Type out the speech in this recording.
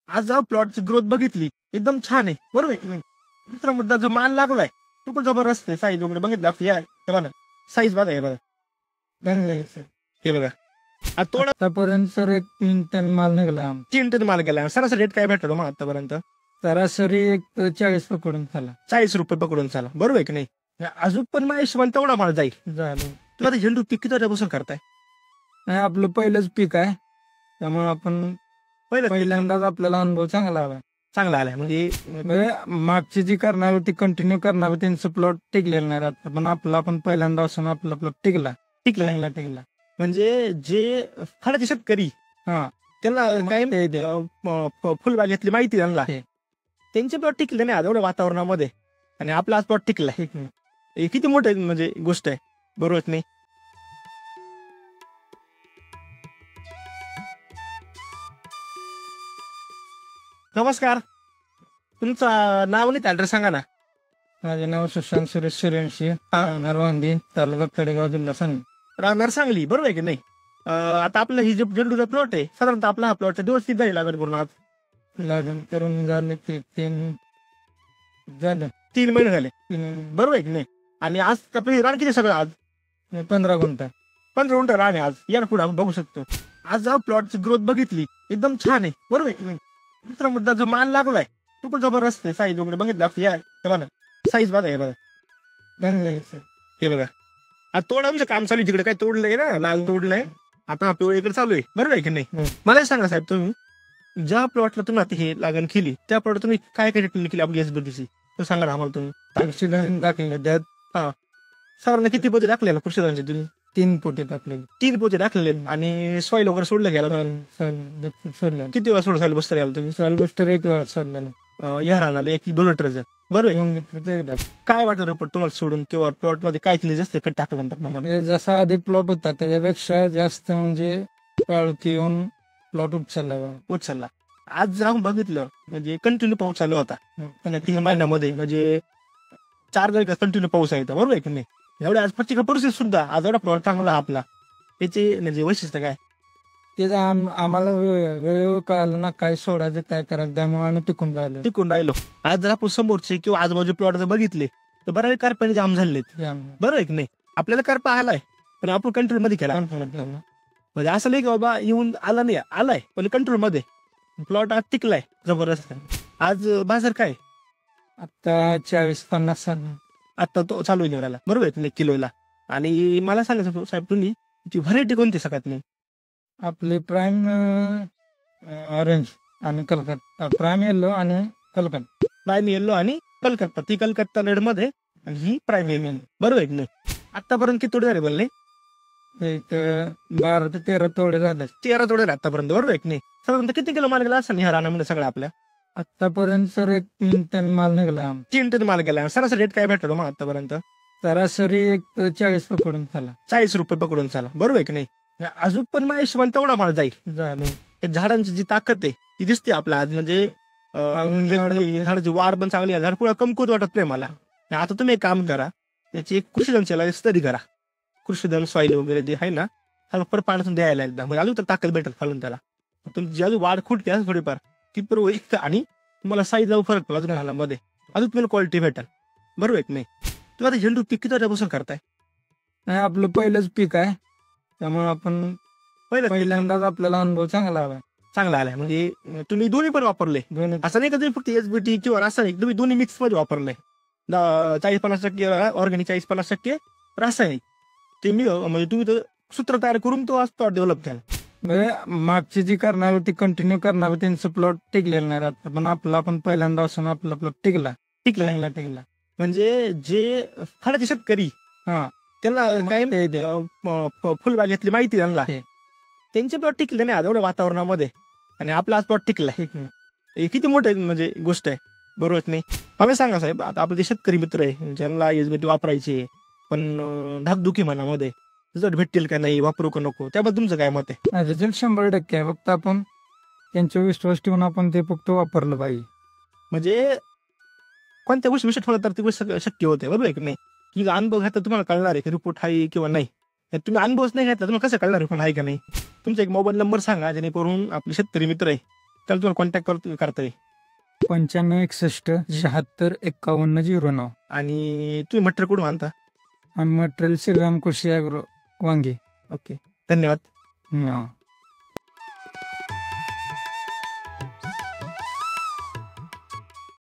आज प्लॉटची ग्रोथ बघितली एकदम छान आहे, बरोबर आहे की नाही. दुसरा मुद्दा जो मान लागलाय तो पण जबरदस्त आहे. साईज वगैरे बघितलं आपली या बघा ना, साईज बघा हे बघा, हे बघा. आता तोडा आतापर्यंत सर एक 3 टन माल निघाला. 3 टन माल गेला. सरासरी रेट काय भेटतो मग आतापर्यंत? सरासरी एक 40 पकडून झाला. 40 रुपये पकडून चाला, बरोबर आहे की नाही. अजून पण माझ्या हिशोबाने तेवढा माल जाईल. झालं. तुम्ही आता झेंडू पीक किती वर्षापासून करताय? नाही, आपलं पहिलंच पीक आहे, त्यामुळे आपण पहिल्यांदाच आपल्याला अनुभव चांगला आला. चांगला आलाय म्हणजे मागची जी करणार होती कंटिन्यू करणार होती त्यांचं प्लॉट टिकलेलं नाही राहत, पण आपला आपण पहिल्यांदा असून आपला प्लॉट टिकला. म्हणजे जे फळाचे शेतकरी हा, त्यांना काय फुलबागेतली माहिती त्यांना हे. त्यांचे प्लॉट टिकले नाही एवढ्या वातावरणामध्ये, आणि आपला आज प्लॉट टिकला. हे किती मोठे म्हणजे गोष्ट आहे, बरोबर नाही. नमस्कार, तुमचं नाव नाही ऍड्रेस सांगा ना. माझे नाव सुशांत सुरेश सूर्यवंशी, नरवांदी, तालुका खेडेगाव, जिल्हा सांगली. राहणार सांगली, बरोबर आहे की नाही. आता आपलं ही जे झेंडूचा प्लॉट आहे, साधारणतः आपला हा प्लॉटचा दिवस किती झाले लागेल पूर्ण? आज लागण करून झाले ते 3 महिने झाले, बरोबर आहे की नाही. आणि आज आपलं रान किती सगळं? आज 15 गुंठा. 15 गुंठा रान आहे आज. या पुढे आपण बघू शकतो. आज प्लॉटची ग्रोथ बघितली एकदम छान आहे, बरोबर आहे की नाही. दुसरा मुद्दा जो मान लागलाय तो पण जबरदस्त आहे. साईज वगैरे बघितलं आपली या बघा, साईज बघा हे बघा, हे बघा. आता तोडायचं काम चालू आहे, तिकडे काय तोडलंय ना, लाल तोडलंय. आता पिवळे इकडे चालू आहे, बरोबर आहे की नाही. मला सांगा साहेब, तुम्ही ज्या प्लॉटला तुम्ही आता हे लागण केली त्या प्लॉट तुम्ही काय काय ट्रीटमेंट केली आपली एसबीटीची तर सांगा ना आम्हाला. तुम्ही ऑक्सिजन टाकले, त्यात साधारण किती पोते टाकलेला कृषीदारांचे? तुम्ही 3 पोते टाकले. 3 पोते टाकलेले. आणि सॉईल वगैरे सोडलं गेला? सोडलं. किती वेळा सोडून बसता गेला तुम्ही? सॉइल एक वेळा सोडलं. या राहणार 1-2 लिटरचं, बरोबर आहे. काय वाटतं रिपोर्ट तुम्हाला सोडून किंवा प्लॉट मध्ये काय केले जास्त कट टाकल्यानंतर? जसा आधी प्लॉट होता त्याच्यापेक्षा जास्त म्हणजे पाळती येऊन प्लॉट उचलला. आज जाऊन बघितलं म्हणजे कंटिन्यू पाऊस चालू होता. 3 महिन्यामध्ये म्हणजे 4 जरी कंटिन्यू पाऊस आहे, बरोबर आहे की नाही. एवढ्या आज प्रत्येक परिस्थिती सुद्धा आज एवढा प्लॉट चांगला आपला, त्याचे म्हणजे वैशिष्ट्य काय? त्याचा आम्हाला वेळेवर कळालं ना काय सोडायचं काय करायचं, त्यामुळे आम्ही टिकून राहिलो. आज जर आपण समोरचे किंवा आजूबाजू प्लॉट जर बघितले तर बऱ्याच कारपाने जाम झालेत, बरोबर आहे की नाही. आपल्याला कारपा आलाय पण आपण कंट्रोल मध्ये केला. म्हणजे असं नाही की बाबा येऊन आला नाही, आलाय पण कंट्रोल मध्ये प्लॉट आज टिकलाय जबरदस्त. आज बाजार काय आता 40-50 आता तो चालू आहे निवडायला, बरोबर आहे किलोला. आणि मला सांगायचं साहेब, तुम्ही व्हरायटी कोणती सगळ्यात नाही? आपले प्राईम ऑरेंज आणि कलकत्ता, प्राईम येल्लो आणि कलकत्ता. प्राईम येल्लो आणि कलकत्ता, ती कलकत्ता रेड मध्ये आणि ही प्राईम येल्लो, बरोबर आहे की नाही. आतापर्यंत किती तोडे झाले बोलले? 12 ते 13 तोडे झाले. 13 तोडे आतापर्यंत, बरोबर आहे की नाही. साधारणतः किती किलो माल गेला असेल ह्या रानामध्ये सगळं आपल्या? आतापर्यंत सर एक 3 टन माल निघाला. 3 टन माल गेला. सरासरी रेट काय भेटतो मग आतापर्यंत? सरासरी एक 40 पकडून चाला, 40 रुपये पकडून चाला, बरोबर आहे की नाही. अजून पण माझ्या हिशोबाने तेवढा माल जाईल. झाडांची जी ताकद आहे ती दिसते आपल्या आज. म्हणजे झाडाची वाढ पण चांगली आहे, झाड पुढे कमकुवत वाटत नाही मला. आता तुम्ही एक काम करा, त्याची एक कृषीधनची स्टडी करा. कृषीधन सॉईल वगैरे जे आहे ना, परत पाण्यातून द्यायला एकदा, म्हणजे अजून तर ताकद भेटेल खालून त्याला. तुमची अजून वाढ खुटते असं थोडीफार ती एक, आणि तुम्हाला साईज जाऊ फरक पडला अजून मध्ये, अजून तुम्हाला क्वालिटी भेटेल, बरोबर आहे की नाही. तुम्ही आता झेंडू पीक किती वर्षापासून करताय? नाही, आपलं पहिलंच पीक आहे, त्यामुळे आपण पहिल्यांदाच आपल्याला अनुभव चांगला आलाय. म्हणजे तुम्ही दोन्ही पण वापरले, असं नाही का तुम्ही फक्त एसबीटी किंवा रासायनिक, तुम्ही दोन्ही मिक्स मध्ये वापरले. 40-50% ऑर्गॅनिक, 40-50% रासायनिक. ते मी म्हणजे तुम्ही तर सूत्र तयार करून तो आज प्लॉट डेव्हलप केला. मागची जी करणार होती कंटिन्यू करणार होती त्यांचं प्लॉट टिकलेलं नाही राहत, पण आपला आपण पहिल्यांदा असून आपला प्लॉट टिकला. म्हणजे जे फळाचे शेतकरी त्यांना काय फुलबागेतली माहिती त्यांना, त्यांचे प्लॉट टिकले नाही एवढ्या वातावरणामध्ये, आणि आपला आज प्लॉट टिकला. हे किती मोठे म्हणजे गोष्ट आहे, बरोबर नाही. आम्ही सांगा साहेब, आता आपले शेतकरी मित्र आहे ज्यांना एसबीटी वापरायचे पण धाकधुकी मनामध्ये, रिझल्ट भेटतील का नाही, वापरू का नको, त्याबद्दल तुमचं काय मत आहे? रिझल्ट 100% आहे, फक्त आपण त्यांच्या विश्वास ठेवून आपण ते फक्त वापरलं पाहिजे. म्हणजे कोणत्या गोष्टी विषय ठेवलं तर ती गोष्ट शक्य होते, बरोबर आहे की नाही. तुझा अनुभव घेता तुम्हाला कळणार आहे की रिपोर्ट आहे किंवा नाही. तुम्ही अनुभवच नाही घेतला तुम्हाला कसं कळणार रिपोर्ट आहे का नाही. तुमचा एक मोबाईल नंबर सांगा जेणेकरून आपले शेतकरी मित्र आहे त्याला तुम्हाला कॉन्टॅक्ट करता येईल. 9561 76 51 09. आणि तुम्ही मटेरियल कुठून आणता? आणि मटेरियल श्रीराम कृषी ॲग्रो वांगी. ओके, धन्यवाद. हा.